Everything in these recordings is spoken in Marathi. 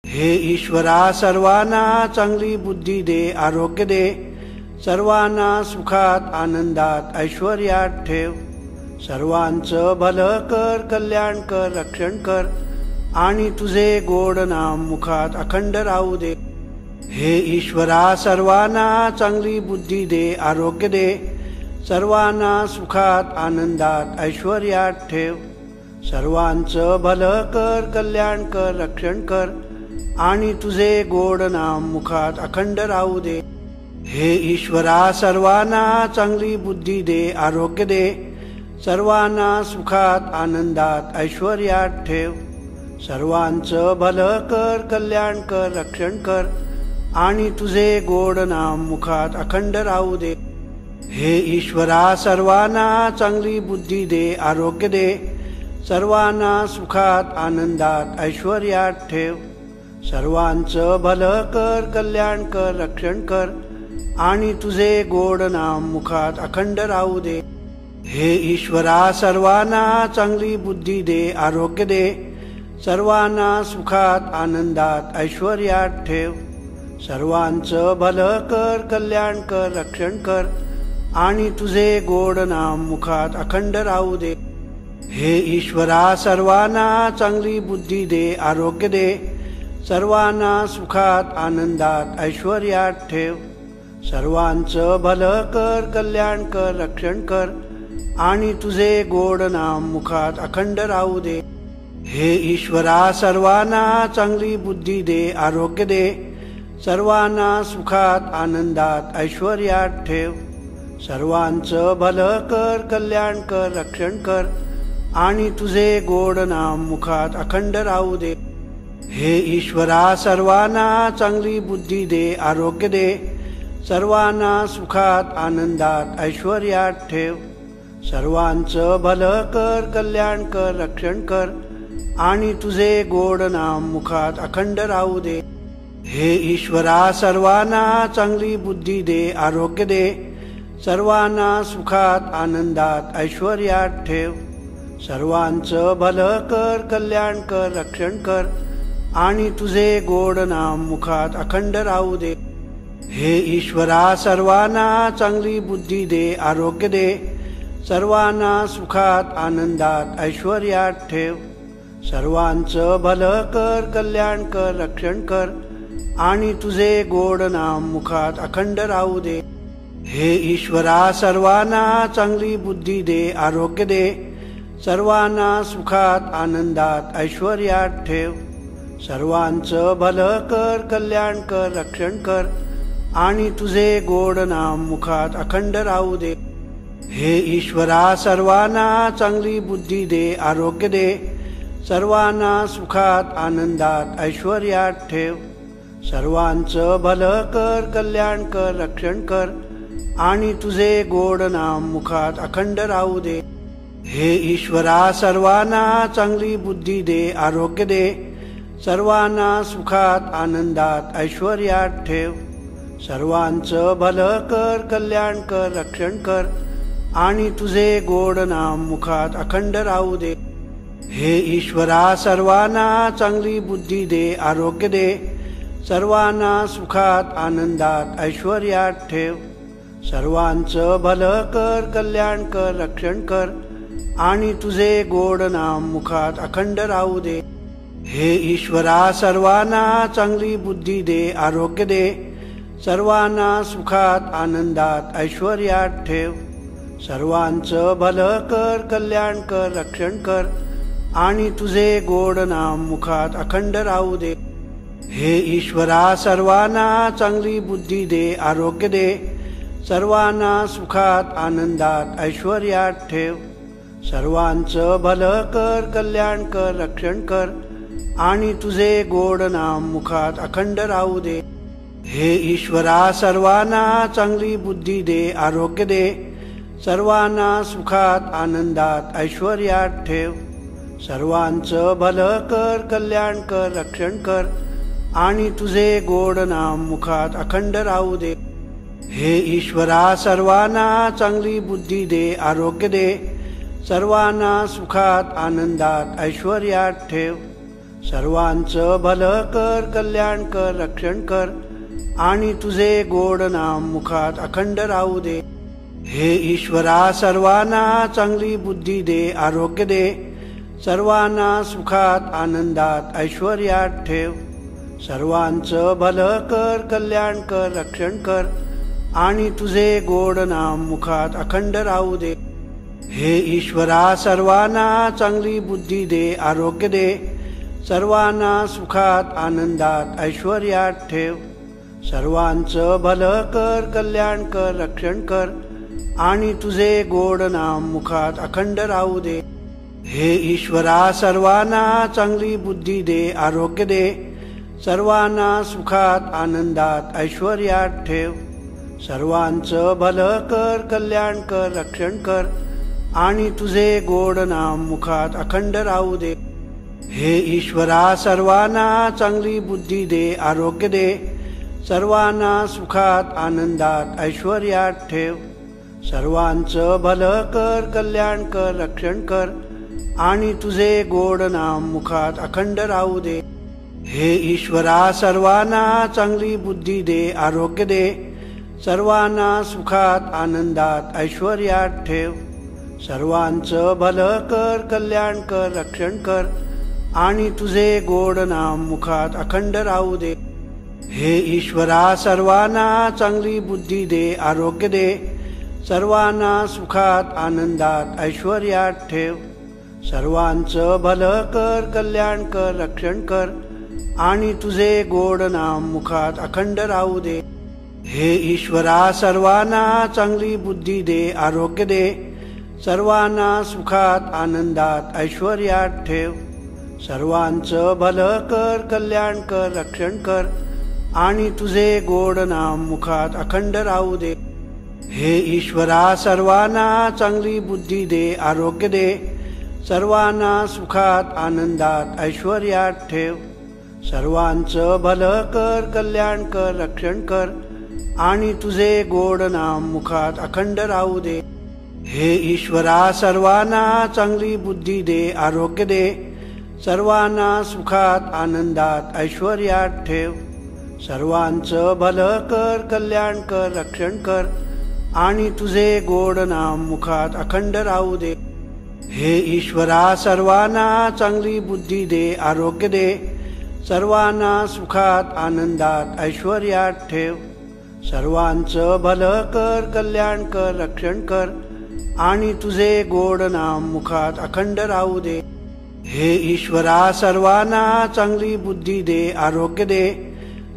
हे ईश्वरा सर्वांना चांगली बुद्धी दे, आरोग्य दे, सर्वांना सुखात आनंदात ऐश्वर्यात ठेव, सर्वांचं भलं कर, कल्याण कर, रक्षण कर आणि तुझे गोड नाम मुखात अखंड राहू दे। हे ईश्वरा सर्वांना चांगली बुद्धी दे, आरोग्य दे, सर्वांना सुखात आनंदात ऐश्वर्यात ठेव, सर्वांचं भलं कर, कल्याण कर, रक्षण कर आणि तुझे गोड नाम मुखात अखंड राहू दे। हे ईश्वरा सर्वांना चांगली बुद्धी दे, आरोग्य दे, सर्वांना सुखात आनंदात ऐश्वर्यात ठेव, सर्वांचं भलं कर, कल्याण कर, रक्षण कर आणि तुझे गोड नाम मुखात अखंड राहू दे। हे ईश्वरा सर्वांना चांगली बुद्धी दे, आरोग्य दे, सर्वांना सुखात आनंदात ऐश्वर्यात ठेव, सर्वांचं भलं कर, कल्याण कर, रक्षण कर आणि तुझे गोड नाम मुखात अखंड राहू दे। हे ईश्वरा सर्वांना चांगली बुद्धी दे, आरोग्य दे, सर्वांना सुखात आनंदात ऐश्वर्यात ठेव, सर्वांचं भलं कर, कल्याण कर, रक्षण कर आणि तुझे गोड नाम मुखात अखंड राहू दे। हे ईश्वरा सर्वांना चांगली बुद्धी दे, आरोग्य दे, सर्वांना सुखात आनंदात ऐश्वर्यात ठेव, सर्वांचं भलं कर, कल्याण कर, रक्षण कर आणि तुझे गोड नाम मुखात अखंड राहू दे। हे ईश्वरा सर्वांना चांगली बुद्धी दे, आरोग्य दे, सर्वांना सुखात आनंदात ऐश्वर्यात ठेव, सर्वांचं भलं कर, कल्याण कर, रक्षण कर आणि तुझे गोड नाम मुखात अखंड राहू दे। हे ईश्वरा सर्वांना चांगली बुद्धी दे, आरोग्य दे, सर्वांना सुखात आनंदात ऐश्वर्यात ठेव, सर्वांचं भलं कर, कल्याण कर, रक्षण कर आणि तुझे गोड नाम मुखात अखंड राहू दे। हे ईश्वरा सर्वांना चांगली बुद्धी दे, आरोग्य दे, सर्वांना सुखात आनंदात ऐश्वर्यात ठेव, सर्वांचं भलं कर, कल्याण कर, रक्षण कर आणि तुझे गोड नाम मुखात अखंड राहू दे। हे ईश्वरा सर्वांना चांगली बुद्धी दे, आरोग्य दे, सर्वांना सुखात आनंदात ऐश्वर्यात ठेव, सर्वांचं भलं कर, कल्याण कर, रक्षण कर आणि तुझे गोड नाम मुखात अखंड राहू दे। हे ईश्वरा सर्वांना चांगली बुद्धी दे, आरोग्य दे, सर्वांना सुखात आनंदात ऐश्वर्यात ठेव, सर्वांचं भलं कर, कल्याण कर, रक्षण कर आणि तुझे गोड नाम मुखात अखंड राहू दे। हे ईश्वरा सर्वांना चांगली बुद्धी दे, आरोग्य दे, सर्वांना सुखात आनंदात ऐश्वर्यात ठेव, सर्वांचं भलं कर, कल्याण कर, रक्षण कर आणि तुझे गोड नाम मुखात अखंड राहू दे। हे ईश्वरा सर्वांना चांगली बुद्धी दे, आरोग्य दे, सर्वांना सुखात आनंदात ऐश्वर्यात ठेव, सर्वांचं भलं कर, कल्याण कर, रक्षण कर आणि तुझे गोड नाम मुखात अखंड राहू दे। हे ईश्वरा सर्वांना चांगली बुद्धी दे, आरोग्य दे, सर्वांना सुखात आनंदात ऐश्वर्यात ठेव, सर्वांचं भलं कर, कल्याण कर, रक्षण कर आणि तुझे गोड नाम मुखात अखंड राहू दे। हे ईश्वरा सर्वांना चांगली बुद्धी दे, आरोग्य दे, सर्वांना सुखात आनंदात ऐश्वर्यात ठेव, सर्वांचं भलं कर, कल्याण कर, रक्षण कर आणि तुझे गोड नाम मुखात अखंड राहू दे। हे ईश्वरा सर्वांना चांगली बुद्धी दे, आरोग्य दे, सर्वांना सुखात आनंदात ऐश्वर्यात ठेव, सर्वांचं भलं कर, कल्याण कर, रक्षण कर आणि तुझे गोड नाम मुखात अखंड राहू दे। हे ईश्वरा सर्वांना चांगली बुद्धी दे, आरोग्य दे, सर्वांना सुखात आनंदात ऐश्वर्यात ठेव, सर्वांचं भलं कर, कल्याण कर, रक्षण कर आणि तुझे गोड नाम मुखात अखंड राहू दे। हे ईश्वरा सर्वांना चांगली बुद्धी दे, आरोग्य दे, सर्वांना सुखात आनंदात ऐश्वर्यात ठेव, सर्वांचं भलं कर, कल्याण कर, रक्षण कर, आणि तुझे गोड नाम मुखात अखंड राहू दे. हे ईश्वरा सर्वांना चांगली बुद्धी दे, आरोग्य दे, सर्वांना सुखात आनंदात ऐश्वर्यात ठेव. सर्वांचं भलं कर, कल्याण कर, रक्षण कर, आणि तुझे गोड नाम मुखात अखंड राहू दे. हे ईश्वरा सर्वांना चांगली बुद्धी दे, आरोग्य दे, सर्वांना सुखात आनंदात ऐश्वर्यात ठेव. सर्वांचं भलं कर, कल्याण कर, रक्षण कर, आणि तुझे गोड नाम मुखात अखंड राहू दे. हे ईश्वरा सर्वांना चांगली बुद्धी दे, आरोग्य दे, सर्वांना सुखात आनंदात ऐश्वर्यात ठेव. सर्वांचं भलं कर, कल्याण कर, रक्षण कर, आणि तुझे गोड नाम मुखात अखंड राहू दे. हे ईश्वरा सर्वांना चांगली बुद्धी दे, आरोग्य दे, सर्वांना सुखात आनंदात ऐश्वर्यात ठेव. सर्वांचं भलं कर, कल्याण कर, रक्षण कर, आणि तुझे गोड नाम मुखात अखंड राहू दे. हे ईश्वरा सर्वांना चांगली बुद्धी दे, आरोग्य दे, सर्वांना सुखात आनंदात ऐश्वर्यात ठेव. सर्वांचं भलं कर, कल्याण कर, रक्षण कर, आणि तुझे गोड नाम मुखात अखंड राहू दे. हे ईश्वरा सर्वांना चांगली बुद्धी दे, आरोग्य दे, सर्वांना सुखात आनंदात ऐश्वर्यात ठेव. सर्वांचं भलं कर, कल्याण कर, रक्षण कर, आणि तुझे गोड नाम मुखात अखंड राहू दे. हे ईश्वरा सर्वांना चांगली बुद्धी दे, आरोग्य दे, सर्वांना सुखात आनंदात ऐश्वर्यात ठेव. सर्वांचं भलं कर, कल्याण कर, रक्षण कर, आणि तुझे गोड नाम मुखात अखंड राहू दे. हे ईश्वरा सर्वांना चांगली बुद्धी दे, आरोग्य दे, सर्वांना सुखात आनंदात ऐश्वर्यात ठेव. सर्वांचं भलं कर, कल्याण कर, रक्षण कर, आणि तुझे गोड नाम मुखात अखंड राहू दे. हे ईश्वरा सर्वांना चांगली बुद्धी दे, आरोग्य दे, सर्वांना सुखात आनंदात ऐश्वर्यात ठेव. सर्वांचं भलं कर, कल्याण कर, रक्षण कर, आणि तुझे गोड नाम मुखात अखंड राहू दे. हे ईश्वरा सर्वांना चांगली बुद्धी दे, आरोग्य दे, सर्वांना सुखात आनंदात ऐश्वर्यात ठेव. सर्वांचं भलं कर, कल्याण कर, रक्षण कर, आणि तुझे गोड नाम मुखात अखंड राहू दे. हे ईश्वरा सर्वांना चांगली बुद्धी दे, आरोग्य दे,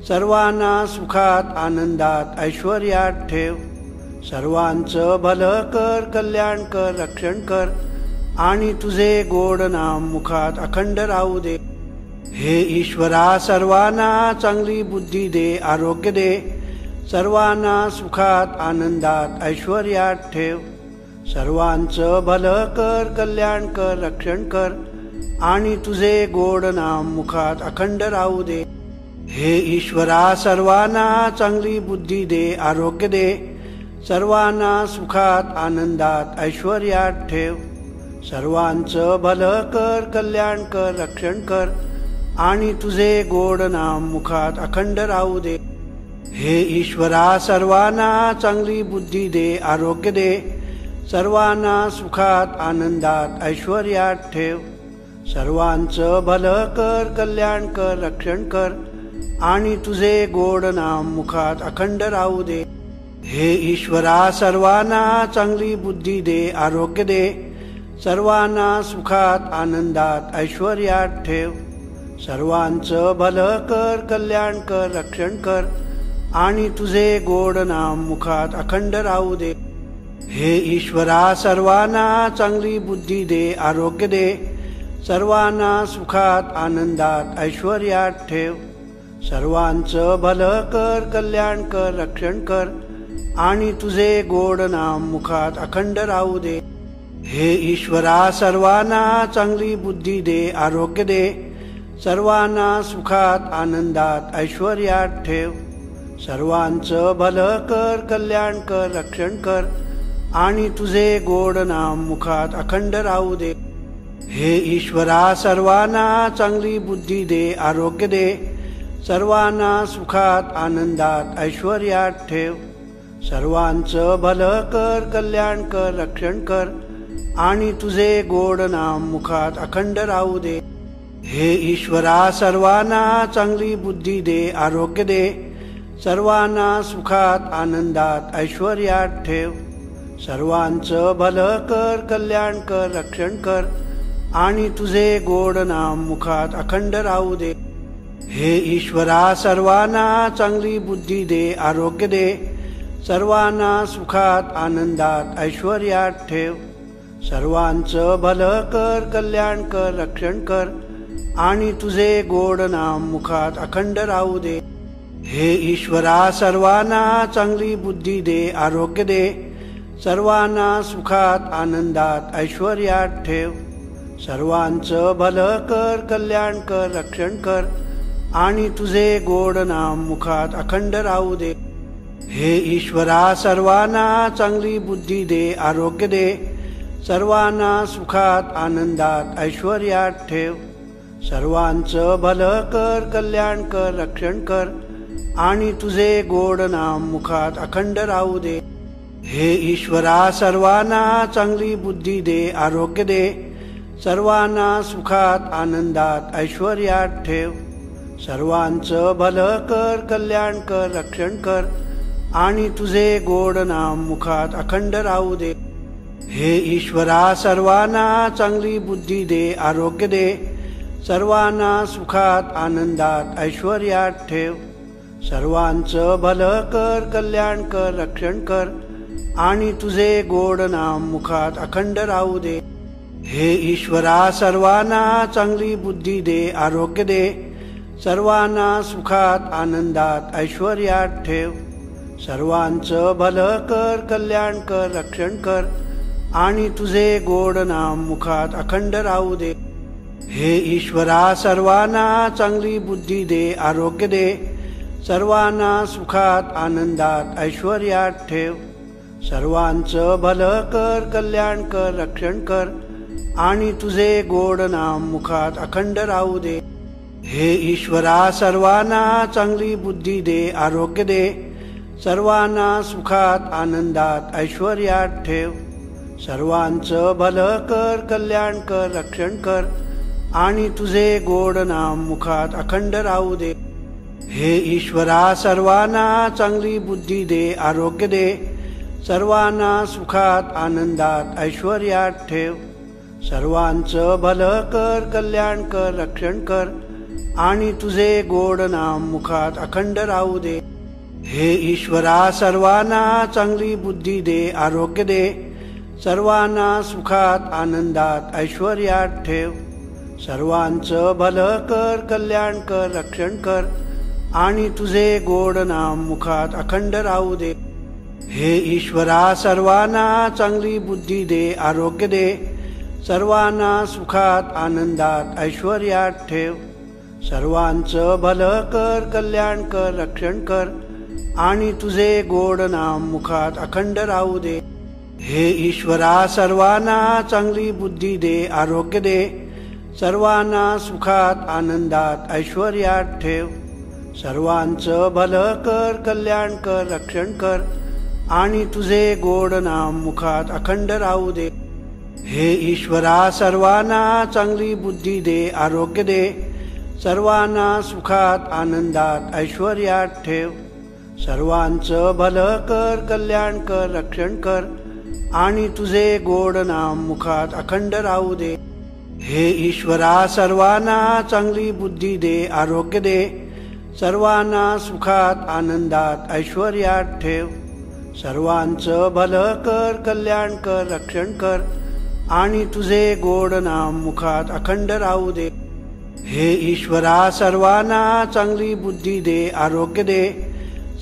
सर्वांना सुखात आनंदात ऐश्वर्यात ठेव. सर्वांचं भलं कर, कल्याण कर, रक्षण कर, आणि तुझे गोड नाम मुखात अखंड राहू दे. हे ईश्वरा सर्वांना चांगली बुद्धी दे, आरोग्य दे, सर्वांना सुखात आनंदात ऐश्वर्यात ठेव. सर्वांचं भलं कर, कल्याण कर, रक्षण कर, आणि तुझे गोड नाम मुखात अखंड राहू दे. हे ईश्वरा सर्वांना चांगली बुद्धी दे, आरोग्य दे, सर्वांना सुखात आनंदात ऐश्वर्यात ठेव. सर्वांचं भलं कर, कल्याण कर, रक्षण कर, आणि तुझे गोड नाम मुखात अखंड राहू दे. हे ईश्वरा सर्वांना चांगली बुद्धी दे, आरोग्य दे, सर्वांना सुखात आनंदात ऐश्वर्यात ठेव. सर्वांचं भलं कर, कल्याण कर, रक्षण कर, आणि तुझे गोड नाम मुखात अखंड राहू दे. हे ईश्वरा सर्वांना चांगली बुद्धी दे, आरोग्य दे, सर्वांना सुखात आनंदात ऐश्वर्यात ठेव. सर्वांचं भलं कर, कल्याण कर, रक्षण कर, आणि तुझे गोड नाम मुखात अखंड राहू दे. हे ईश्वरा सर्वांना चांगली बुद्धी दे, आरोग्य दे, सर्वांना सुखात आनंदात ऐश्वर्यात ठेव. सर्वांचं भलं कर, कल्याण कर, रक्षण कर, आणि तुझे गोड नाम मुखात अखंड राहू दे. हे ईश्वरा सर्वांना चांगली बुद्धी दे, आरोग्य दे, सर्वांना सुखात आनंदात ऐश्वर्यात ठेव. सर्वांचं भलं कर, कल्याण कर, रक्षण कर, आणि तुझे गोड नाम मुखात अखंड राहू दे. हे ईश्वरा सर्वांना चांगली बुद्धी दे, आरोग्य दे. सर्वांना सुखात आनंदात ऐश्वर्यात ठेव. सर्वांचं भलं कर, कल्याण कर, रक्षण कर आणि तुझे गोड नाम मुखात अखंड राहू दे. हे ईश्वरा सर्वांना चांगली बुद्धी दे, आरोग्य दे. सर्वांना सुखात आनंदात ऐश्वर्यात ठेव. सर्वांचं भलं कर, कल्याण कर, रक्षण कर आणि तुझे गोड नाम मुखात अखंड राहू दे. हे ईश्वरा सर्वांना चांगली बुद्धी दे, आरोग्य दे. सर्वांना सुखात आनंदात ऐश्वर्यात ठेव. सर्वांचं भलं कर, कल्याण कर, रक्षण कर आणि तुझे गोड नाम मुखात अखंड राहू दे. हे ईश्वरा सर्वांना चांगली बुद्धी दे, आरोग्य दे. सर्वांना सुखात आनंदात ऐश्वर्यात ठेव. सर्वांचं भलं कर, कल्याण कर, रक्षण कर आणि तुझे गोड नाम मुखात अखंड राहू दे. हे ईश्वरा सर्वांना चांगली बुद्धी दे, आरोग्य दे. सर्वांना सुखात आनंदात ऐश्वर्यात ठेव. सर्वांचं भलं कर, कल्याण कर, रक्षण कर आणि तुझे गोड नाम मुखात अखंड राहू दे. हे ईश्वरा सर्वांना चांगली बुद्धी दे, आरोग्य दे. सर्वांना सुखात आनंदात ऐश्वर्यात ठेव. सर्वांचं भलं कर, कल्याण कर, रक्षण कर आणि तुझे गोड नाम मुखात अखंड राहू दे. हे ईश्वरा सर्वांना चांगली बुद्धी दे, आरोग्य दे. सर्वांना सुखात आनंदात ऐश्वर्यात ठेव. सर्वांचं भलं कर, कल्याण कर, रक्षण कर आणि तुझे गोड नाम मुखात अखंड राहू दे. हे ईश्वरा सर्वांना चांगली बुद्धी दे, आरोग्य दे. सर्वांना सुखात आनंदात ऐश्वर्यात ठेव. सर्वांचं भलं कर, कल्याण कर, रक्षण कर आणि तुझे गोड नाम मुखात अखंड राहू दे. हे ईश्वरा सर्वांना चांगली बुद्धी दे, आरोग्य दे. सर्वांना सुखात आनंदात ऐश्वर्यात ठेव. सर्वांचं भलं कर, कल्याण कर, रक्षण कर आणि तुझे गोड नाम मुखात अखंड राहू दे. हे ईश्वरा सर्वांना चांगली बुद्धी दे, आरोग्य दे. सर्वांना सुखात आनंदात ऐश्वर्यात ठेव. सर्वांचं भलं कर, कल्याण कर, रक्षण कर आणि तुझे गोड नाम मुखात अखंड राहू दे. हे ईश्वरा सर्वांना चांगली बुद्धी दे, आरोग्य दे. सर्वांना सुखात आनंदात ऐश्वर्यात ठेव. सर्वांचं भलं कर, कल्याण कर, रक्षण कर आणि तुझे गोड नाम मुखात अखंड राहू दे. हे ईश्वरा सर्वांना चांगली बुद्धी दे, आरोग्य दे. सर्वांना सुखात आनंदात ऐश्वर्यात ठेव. सर्वांचं भलं कर, कल्याण कर, रक्षण कर आणि तुझे गोड नाम मुखात अखंड राहू दे. हे ईश्वरा सर्वांना चांगली बुद्धी दे, आरोग्य दे. सर्वांना सुखात आनंदात ऐश्वर्यात ठेव. सर्वांचं भलं कर, कल्याण कर, रक्षण कर आणि तुझे गोड नाम मुखात अखंड राहू दे. हे ईश्वरा सर्वांना चांगली बुद्धी दे, आरोग्य दे. सर्वांना सुखात आनंदात ऐश्वर्यात ठेव. सर्वांचं भलं कर, कल्याण कर, रक्षण कर आणि तुझे गोड नाम मुखात अखंड राहू दे. हे ईश्वरा सर्वांना चांगली बुद्धी दे, आरोग्य दे. सर्वांना सुखात आनंदात ऐश्वर्यात ठेव. सर्वांचं भलं कर, कल्याण कर, रक्षण कर आणि तुझे गोड नाम मुखात अखंड राहू दे. हे ईश्वरा सर्वांना चांगली बुद्धी दे, आरोग्य दे. सर्वांचं भलं कर, कल्याण कर, रक्षण कर आणि तुझे गोड नाम मुखात अखंड राहू दे. हे ईश्वरा सर्वांना चांगली बुद्धी दे, आरोग्य दे. सर्वांना सुखात आनंदात ऐश्वर्यात ठेव. सर्वांचं भलं कर, कल्याण कर, रक्षण कर आणि तुझे गोड नाम मुखात अखंड राहू दे. हे ईश्वरा सर्वांना चांगली बुद्धी दे, आरोग्य दे. सर्वांना सुखात आनंदात ऐश्वर्यात ठेव. सर्वांचं भलं कर, कल्याण कर, रक्षण कर आणि तुझे गोड नाम मुखात अखंड राहू दे. हे ईश्वरा सर्वांना चांगली बुद्धी दे, आरोग्य दे. सर्वांना सुखात आनंदात ऐश्वर्यात ठेव. सर्वांचं भलं कर, कल्याण कर, रक्षण कर आणि तुझे गोड नाम मुखात अखंड राहू दे. हे ईश्वरा सर्वांना चांगली बुद्धी दे, आरोग्य दे.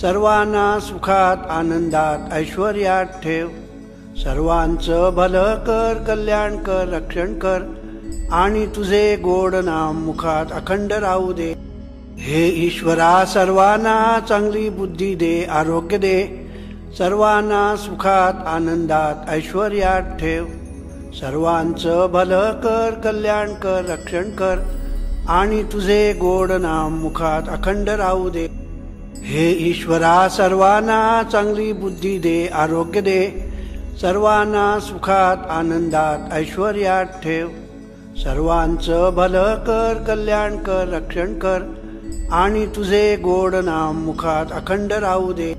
सर्वांना सुखात आनंदात ऐश्वर्यात ठेव. सर्वांचं भलं कर, कल्याण कर, रक्षण कर आणि तुझे गोड नाम मुखात अखंड राहू दे. हे ईश्वरा सर्वांना चांगली बुद्धी दे, आरोग्य दे. सर्वांना सुखात आनंदात ऐश्वर्यात ठेव. सर्वांचं भलं कर, कल्याण कर, रक्षण कर आणि तुझे गोड नाम मुखात अखंड राहू दे. हे ईश्वरा सर्वांना चांगली बुद्धी दे, आरोग्य दे. सर्वांना सुखात आनंदात ऐश्वर्यात ठेव. सर्वांचं भलं कर, कल्याण कर, रक्षण कर आणि तुझे गोड नाम मुखात अखंड राहू दे.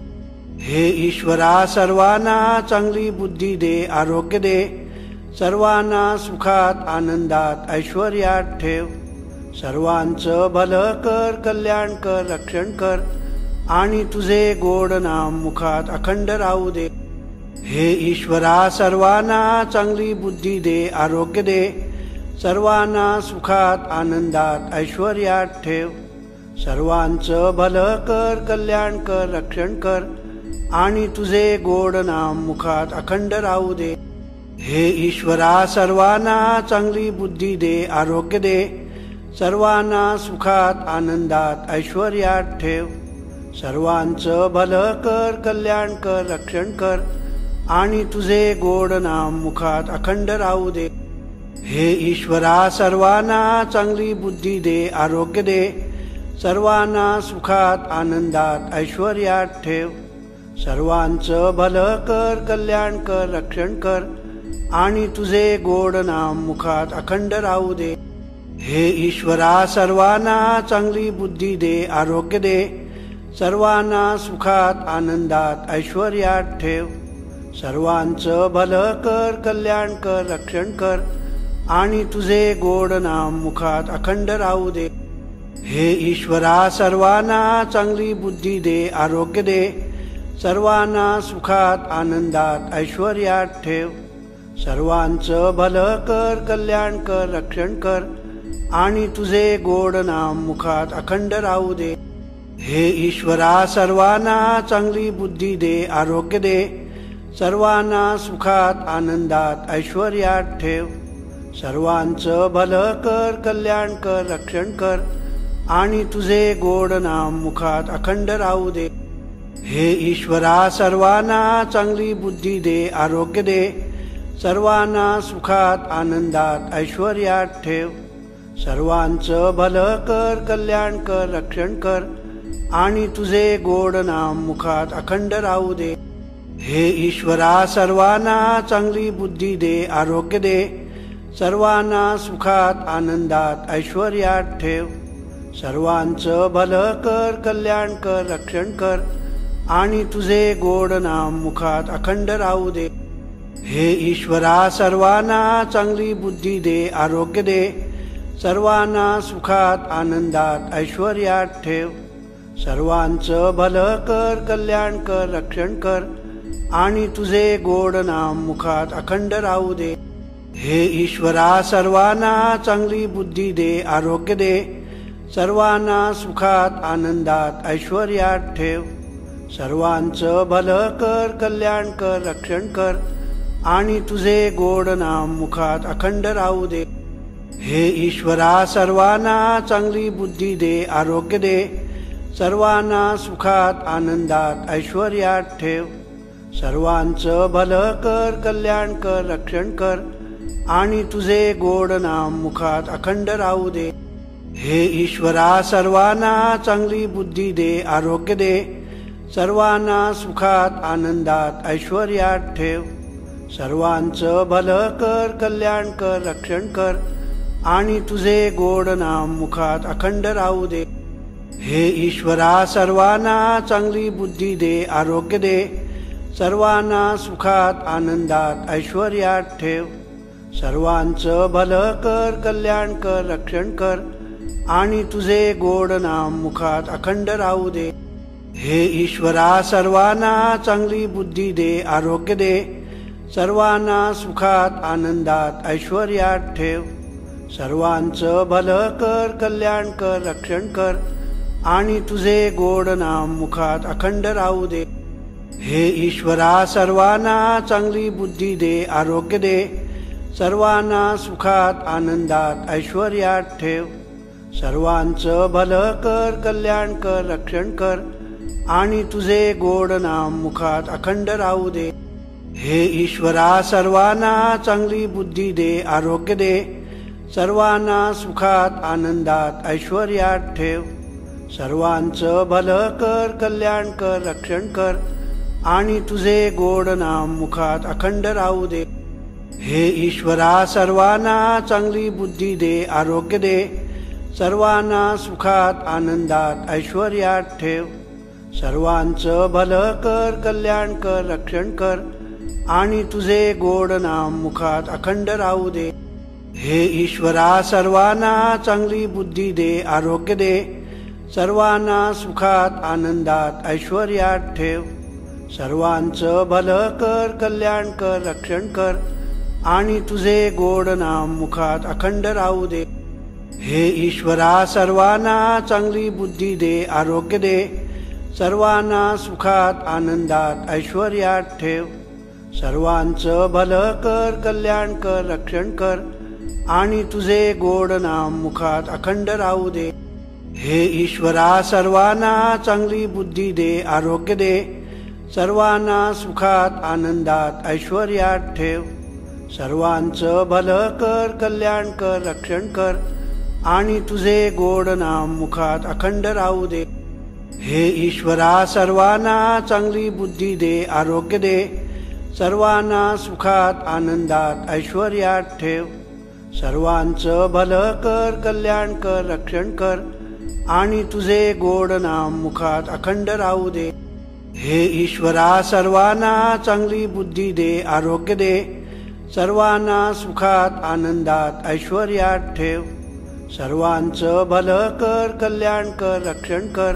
हे ईश्वरा सर्वांना चांगली बुद्धी दे, आरोग्य दे. सर्वांना सुखात आनंदात ऐश्वर्यात ठेव. सर्वांचं भलं कर, कल्याण कर, रक्षण कर आणि तुझे गोड नाम मुखात अखंड राहू दे. हे ईश्वरा सर्वांना चांगली बुद्धी दे, आरोग्य दे. सर्वांना सुखात आनंदात ऐश्वर्यात ठेव. सर्वांचं भलं कर, कल्याण कर, रक्षण कर आणि तुझे गोड नाम मुखात अखंड राहू दे. हे ईश्वरा सर्वांना चांगली बुद्धी दे, आरोग्य दे. सर्वांना सुखात आनंदात ऐश्वर्यात ठेव. सर्वांचं भलं कर, कल्याण कर, रक्षण कर आणि तुझे गोड नाम मुखात अखंड राहू दे. हे ईश्वरा सर्वांना चांगली बुद्धी दे, आरोग्य दे. सर्वांना सुखात आनंदात ऐश्वर्यात ठेव. सर्वांचं भलं कर, कल्याण कर, रक्षण कर आणि तुझे गोड नाम मुखात अखंड राहू दे. हे ईश्वरा सर्वांना चांगली बुद्धी दे, आरोग्य दे. सर्वांना सुखात आनंदात ऐश्वर्यात ठेव. सर्वांचं भलं कर, कल्याण कर, रक्षण कर आणि तुझे गोड नाम मुखात अखंड राहू दे. हे ईश्वरा सर्वांना चांगली बुद्धी दे, आरोग्य दे. सर्वांना सुखात आनंदात ऐश्वर्यात ठेव. सर्वांचं भलं कर, कल्याण कर, रक्षण कर आणि तुझे गोड नाम मुखात अखंड राहू दे. हे ईश्वरा सर्वांना चांगली बुद्धी दे, आरोग्य दे. सर्वांना सुखात आनंदात ऐश्वर्यात ठेव. सर्वांचं भलं कर, कल्याण कर, रक्षण कर आणि तुझे गोड नाम मुखात अखंड राहू दे. हे ईश्वरा सर्वांना चांगली बुद्धी दे, आरोग्य दे. सर्वांना सुखात आनंदात ऐश्वर्यात ठेव. सर्वांचं भलं कर, कल्याण कर, रक्षण कर आणि तुझे गोड नाम मुखात अखंड राहू दे. हे ईश्वरा सर्वांना चांगली बुद्धी दे, आरोग्य दे. सर्वांना सुखात आनंदात ऐश्वर्यात ठेव. सर्वांचं भलं कर, कल्याण कर, रक्षण कर आणि तुझे गोड नाम मुखात अखंड राहू दे. हे ईश्वरा सर्वांना चांगली बुद्धी दे, आरोग्य दे. सर्वांना सुखात आनंदात ऐश्वर्यात ठेव. सर्वांचं भलं कर, कल्याण कर, रक्षण कर आणि तुझे गोड नाम मुखात अखंड राहू दे. हे ईश्वरा सर्वांना चांगली बुद्धी दे, आरोग्य दे. सर्वांना सुखात आनंदात ऐश्वर्यात ठेव. सर्वांचं भलं कर, कल्याण कर, रक्षण कर आणि तुझे गोड नाम मुखात अखंड राहू दे. हे ईश्वरा सर्वांना चांगली बुद्धी दे, आरोग्य दे. सर्वांना सुखात आनंदात ऐश्वर्यात ठेव. सर्वांचं भलं कर, कल्याण कर, रक्षण कर आणि तुझे गोड नाम मुखात अखंड राहू दे. हे ईश्वरा सर्वांना चांगली बुद्धी दे, आरोग्य दे. सर्वांना सुखात आनंदात ऐश्वर्यात ठेव. सर्वांचं भलं कर, कल्याण कर, रक्षण कर आणि तुझे गोड नाम मुखात अखंड राहू दे. हे ईश्वरा सर्वांना चांगली बुद्धी दे, आरोग्य दे. सर्वांना सुखात आनंदात ऐश्वर्यात ठेव. सर्वांचं भलं कर, कल्याण कर, रक्षण कर आणि तुझे गोड नाम मुखात अखंड राहू दे. हे ईश्वरा सर्वांना चांगली बुद्धी दे, आरोग्य दे. सर्वांना सुखात आनंदात ऐश्वर्यात ठेव. सर्वांचं भलं कर, कल्याण कर, रक्षण कर आणि तुझे गोड नाम मुखात अखंड राहू दे. हे ईश्वरा सर्वांना चांगली बुद्धी दे, आरोग्य दे. सर्वांना सुखात आनंदात ऐश्वर्यात ठेव. सर्वांचं भलं कर, कल्याण कर, रक्षण कर आणि तुझे गोड नाम मुखात अखंड राहू दे. हे ईश्वरा सर्वांना चांगली बुद्धी दे, आरोग्य दे. सर्वांना सुखात आनंदात ऐश्वर्यात ठेव. सर्वांचं भलं कर, कल्याण कर, रक्षण कर आणि तुझे गोड नाम मुखात अखंड राहू दे. हे ईश्वरा सर्वांना चांगली बुद्धी दे, आरोग्य दे. सर्वांना सुखात आनंदात ऐश्वर्यात ठेव. सर्वांचं भलं कर, कल्याण कर, रक्षण कर आणि तुझे गोड नाम मुखात अखंड राहू दे. हे ईश्वरा सर्वांना चांगली बुद्धी दे, आरोग्य दे. सर्वांना सुखात आनंदात ऐश्वर्यात ठेव. सर्वांचं भलं कर, कल्याण कर, रक्षण कर आणि तुझे गोड नाम मुखात अखंड राहू दे. हे ईश्वरा सर्वांना चांगली बुद्धी दे, आरोग्य दे. सर्वांना सुखात आनंदात ऐश्वर्यात ठेव. सर्वांचं भलं कर, कल्याण कर, रक्षण कर आणि तुझे गोड नाम मुखात अखंड राहू दे. हे ईश्वरा सर्वांना चांगली बुद्धी दे, आरोग्य दे. सर्वांना सुखात आनंदात ऐश्वर्यात ठेव. सर्वांचं भलं कर, कल्याण कर, रक्षण कर आणि तुझे गोड नाम मुखात अखंड राहू दे. हे ईश्वरा सर्वांना चांगली बुद्धी दे, आरोग्य दे. सर्वांना सुखात आनंदात ऐश्वर्यात ठेव. सर्वांचं भलं कर, कल्याण कर, रक्षण कर आणि तुझे गोड नाम मुखात अखंड राहू दे. हे ईश्वरा सर्वांना चांगली बुद्धी दे, आरोग्य दे. सर्वांना सुखात आनंदात ऐश्वर्यात ठेव. सर्वांचं भलं कर, कल्याण कर, रक्षण कर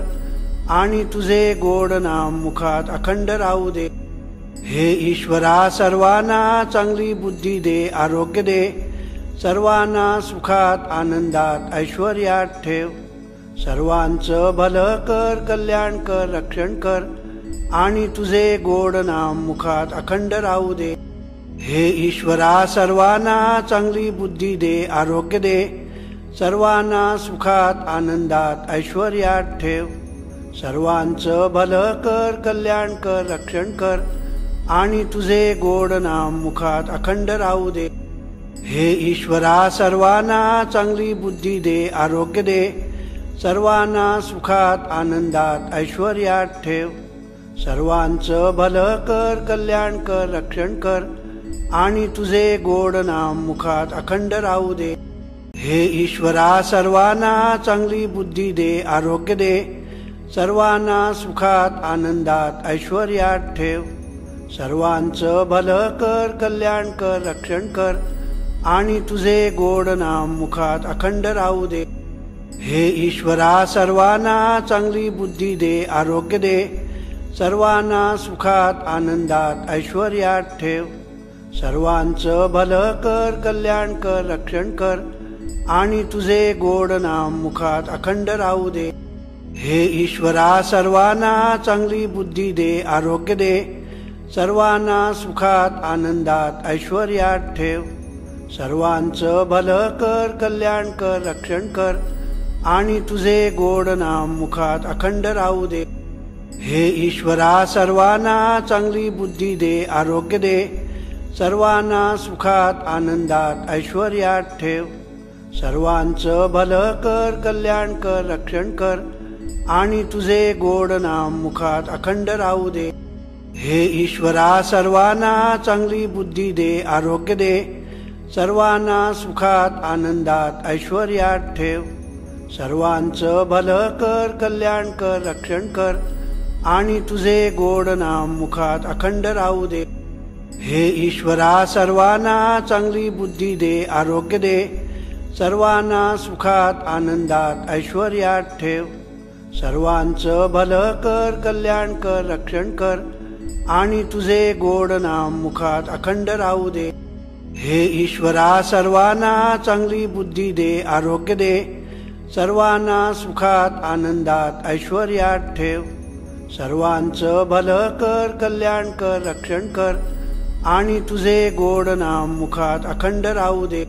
आणि तुझे गोड नाम मुखात अखंड राहू दे. हे ईश्वरा सर्वांना चांगली बुद्धी दे, आरोग्य दे. सर्वांना सुखात आनंदात ऐश्वर्यात ठेव. सर्वांचं भलं कर, कल्याण कर, रक्षण कर आणि तुझे गोड नाम मुखात अखंड राहू दे. हे ईश्वरा सर्वांना चांगली बुद्धी दे, आरोग्य दे. सर्वांना सुखात आनंदात ऐश्वर्यात ठेव. सर्वांचं भलं कर, कल्याण कर, रक्षण कर आणि तुझे गोड नाम मुखात अखंड राहू दे. हे ईश्वरा सर्वांना चांगली बुद्धी दे, आरोग्य दे. सर्वांना सुखात आनंदात ऐश्वर्यात ठेव. सर्वांचं भलं कर, कल्याण कर, रक्षण कर आणि तुझे गोड नाम मुखात अखंड राहू दे. हे ईश्वरा सर्वांना चांगली बुद्धी दे, आरोग्य दे. सर्वांना सुखात आनंदात ऐश्वर्यात ठेव. सर्वांचं भलं कर, कल्याण कर, रक्षण कर आणि तुझे गोड नाम मुखात अखंड राहू दे. हे ईश्वरा सर्वांना चांगली बुद्धी दे, आरोग्य दे. सर्वांना सुखात आनंदात ऐश्वर्यात ठेव. सर्वांचं भलं कर, कल्याण कर, रक्षण कर आणि तुझे गोड नाम मुखात अखंड राहू दे. हे ईश्वरा सर्वांना चांगली बुद्धी दे, आरोग्य दे. सर्वांना सुखात आनंदात ऐश्वर्यात ठेव. सर्वांचं भलं कर, कल्याण कर, रक्षण कर आणि तुझे गोड नाम मुखात अखंड राहू दे. हे ईश्वरा सर्वांना चांगली बुद्धी दे, आरोग्य दे. सर्वांना सुखात आनंदात ऐश्वर्यात ठेव. सर्वांचं भलं कर, कल्याण कर, रक्षण कर आणि तुझे गोड नाम मुखात अखंड राहू दे. हे ईश्वरा सर्वांना चांगली बुद्धी दे, आरोग्य दे. सर्वांना सुखात आनंदात ऐश्वर्यात ठेव. सर्वांचं भलं कर, कल्याण कर, रक्षण कर आणि तुझे गोड नाम मुखात अखंड राहू दे. हे ईश्वरा सर्वांना चांगली बुद्धी दे, आरोग्य दे. सर्वांना सुखात आनंदात ऐश्वर्यात ठेव. सर्वांचं भलं कर, कल्याण कर, रक्षण कर आणि तुझे गोड नाम मुखात अखंड राहू दे. हे ईश्वरा सर्वांना चांगली बुद्धी दे, आरोग्य दे. सर्वांना सुखात आनंदात ऐश्वर्यात ठेव. सर्वांचं भलं कर, कल्याण कर, रक्षण कर आणि तुझे गोड नाम मुखात अखंड राहू दे.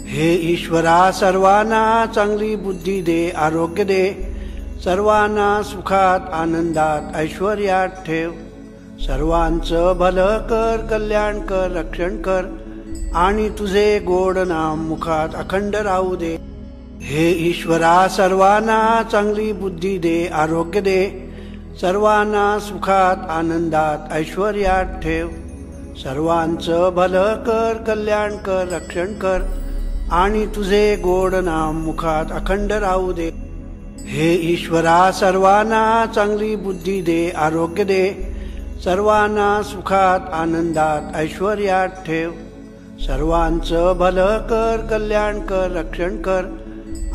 हे ईश्वरा सर्वांना चांगली बुद्धी दे, आरोग्य दे. सर्वांना सुखात आनंदात ऐश्वर्यात ठेव. सर्वांचं भलं कर, कल्याण कर, रक्षण कर, आणि तुझे गोड नाम मुखात अखंड राहू दे. हे ईश्वरा सर्वांना चांगली बुद्धी दे, आरोग्य दे, सर्वांना सुखात आनंदात ऐश्वर्यात ठेव. सर्वांचं भलं कर, कल्याण कर, रक्षण कर, आणि तुझे गोड नाम मुखात अखंड राहू दे. हे ईश्वरा सर्वांना चांगली बुद्धी दे, आरोग्य दे, सर्वांना सुखात आनंदात ऐश्वर्यात ठेव. सर्वांचं भलं कर, कल्याण कर, रक्षण कर,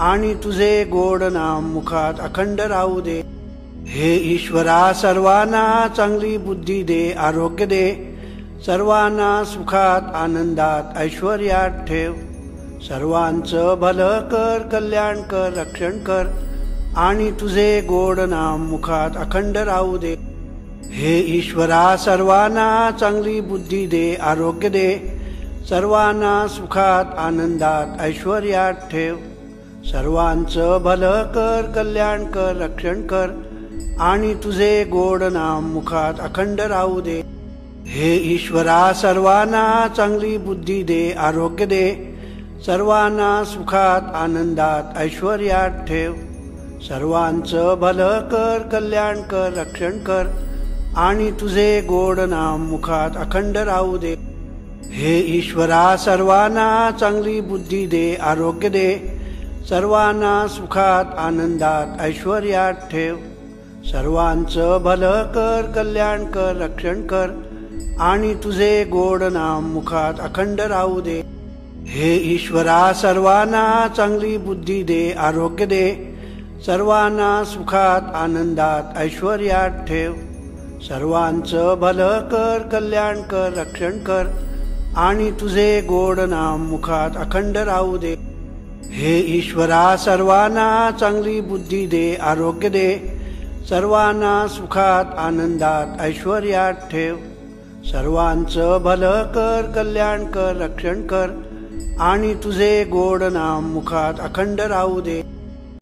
आणि तुझे गोड नाम मुखात अखंड राहू दे. हे ईश्वरा सर्वांना चांगली बुद्धी दे, आरोग्य दे, सर्वांना सुखात आनंदात ऐश्वर्यात ठेव. सर्वांचं भलं कर, कल्याण कर, रक्षण कर, आणि तुझे गोड नाम मुखात अखंड राहू दे. हे ईश्वरा सर्वांना चांगली बुद्धी दे, आरोग्य दे, सर्वांना सुखात आनंदात ऐश्वर्यात ठेव. सर्वांचं भलं कर, कल्याण कर, रक्षण कर, आणि तुझे गोड नाम मुखात अखंड राहू दे. हे ईश्वरा सर्वांना चांगली बुद्धी दे, आरोग्य दे, सर्वांना सुखात आनंदात ऐश्वर्यात ठेव. सर्वांचं भलं कर, कल्याण कर, रक्षण कर, आणि तुझे गोड नाम मुखात अखंड राहू दे. हे ईश्वरा सर्वांना चांगली बुद्धी दे, आरोग्य दे, सर्वांना सुखात आनंदात ऐश्वर्यात ठेव. सर्वांचं भलं कर, कल्याण कर, रक्षण कर, आणि तुझे गोड नाम मुखात अखंड राहू दे. हे ईश्वरा सर्वांना चांगली बुद्धी दे, आरोग्य दे, सर्वांना सुखात आनंदात ऐश्वर्यात ठेव. सर्वांचं भलं कर, कल्याण कर, रक्षण कर, आणि तुझे गोड नाम मुखात अखंड राहू दे. हे ईश्वरा सर्वांना चांगली बुद्धी दे, आरोग्य दे, सर्वांना सुखात आनंदात ऐश्वर्यात ठेव. सर्वांचं भलं कर, कल्याण कर, रक्षण कर, आणि तुझे गोड नाम मुखात अखंड राहू दे.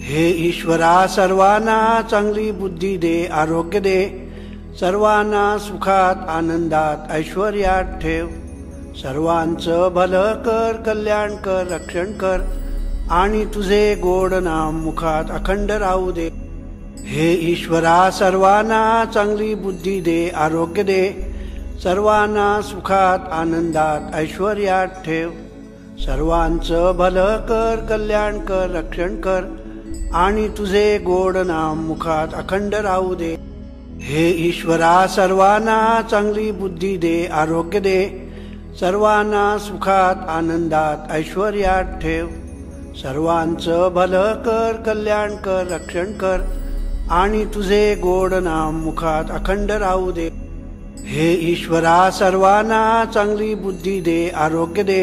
हे ईश्वरा सर्वांना चांगली बुद्धी दे, आरोग्य दे, सर्वांना सुखात आनंदात ऐश्वर्यात ठेव. सर्वांचं भलं कर, कल्याण कर, रक्षण कर, आणि तुझे गोड नाम मुखात अखंड राहू दे. हे ईश्वरा सर्वांना चांगली बुद्धी दे, आरोग्य दे, सर्वांना सुखात आनंदात ऐश्वर्यात ठेव. सर्वांचं भलं कर, कल्याण कर, रक्षण कर, आणि तुझे गोड नाम मुखात अखंड राहू दे. हे ईश्वरा सर्वांना चांगली बुद्धी दे, आरोग्य दे, सर्वांना सुखात आनंदात ऐश्वर्यात ठेव. सर्वांचं भलं कर, कल्याण कर, रक्षण कर, आणि तुझे गोड नाम मुखात अखंड राहू दे. हे ईश्वरा सर्वांना चांगली बुद्धी दे, आरोग्य दे,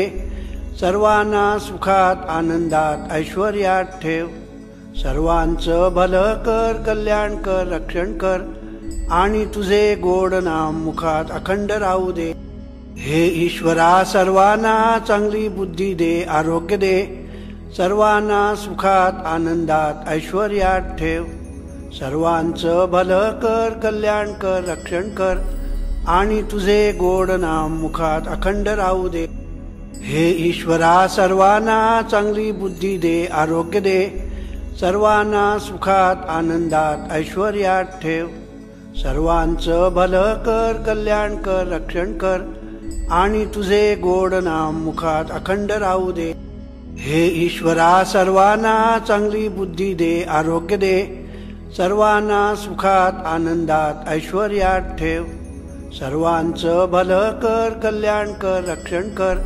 सर्वांना सुखात आनंदात ऐश्वर्यात ठेव. सर्वांचं भलं कर, कल्याण कर, रक्षण कर, आणि तुझे गोड नाम मुखात अखंड राहू दे. हे ईश्वरा सर्वांना चांगली बुद्धी दे, आरोग्य दे, सर्वांना सुखात आनंदात ऐश्वर्यात ठेव. सर्वांचं भलं कर, कल्याण कर, रक्षण कर, आणि तुझे गोड नाम मुखात अखंड राहू दे. हे ईश्वरा सर्वांना चांगली बुद्धी दे, आरोग्य दे, सर्वांना सुखात आनंदात ऐश्वर्यात ठेव. सर्वांचं भलं कर, कल्याण कर, रक्षण कर, आणि तुझे गोड नाम मुखात अखंड राहू दे. हे ईश्वरा सर्वांना चांगली बुद्धी दे, आरोग्य दे, सर्वांना सुखात आनंदात ऐश्वर्यात ठेव. सर्वांचं भलं कर, कल्याण कर, रक्षण कर,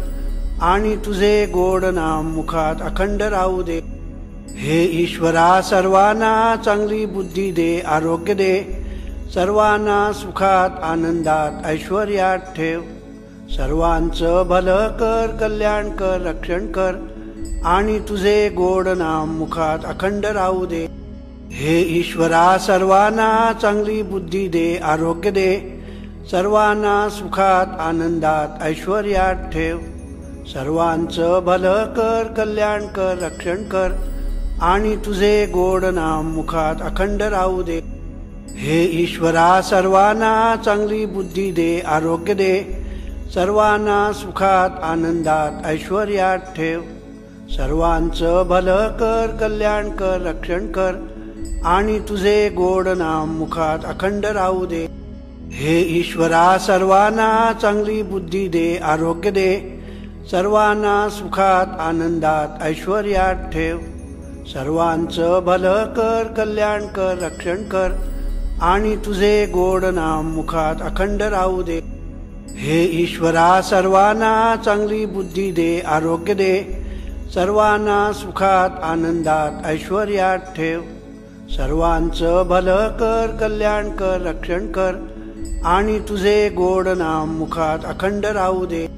आणि तुझे गोड नाम मुखात अखंड राहू दे. हे ईश्वरा सर्वांना चांगली बुद्धी दे, आरोग्य दे, सर्वांना सुखात आनंदात ऐश्वर्यात ठेव. सर्वांचं भलं कर, कल्याण कर, रक्षण कर, आणि तुझे गोड नाम मुखात अखंड राहू दे. हे ईश्वरा सर्वांना चांगली बुद्धी दे, आरोग्य दे, सर्वांना सुखात आनंदात ऐश्वर्यात ठेव. सर्वांचं भलं कर, कल्याण कर, रक्षण कर, आणि तुझे गोड नाम मुखात अखंड राहू दे. हे ईश्वरा सर्वांना चांगली बुद्धी दे, आरोग्य दे. सर्वांना सुखात आनंदात ऐश्वर्यात ठेव. सर्वांचं भलं कर, कल्याण कर, रक्षण कर आणि तुझे गोड नाम मुखात अखंड राहू दे. हे ईश्वरा सर्वांना चांगली बुद्धी दे, आरोग्य दे. सर्वांना सुखात आनंदात ऐश्वर्यात ठेव. सर्वांचं भलं कर, कल्याण कर, रक्षण कर आणि तुझे गोड नाम मुखात अखंड राहू दे. हे ईश्वरा सर्वांना चांगली बुद्धी दे, आरोग्य दे. सर्वांना सुखात आनंदात ऐश्वर्यात ठेव. सर्वांचं भलं कर, कल्याण कर, रक्षण कर आणि तुझे गोड नाम मुखात अखंड राहू दे.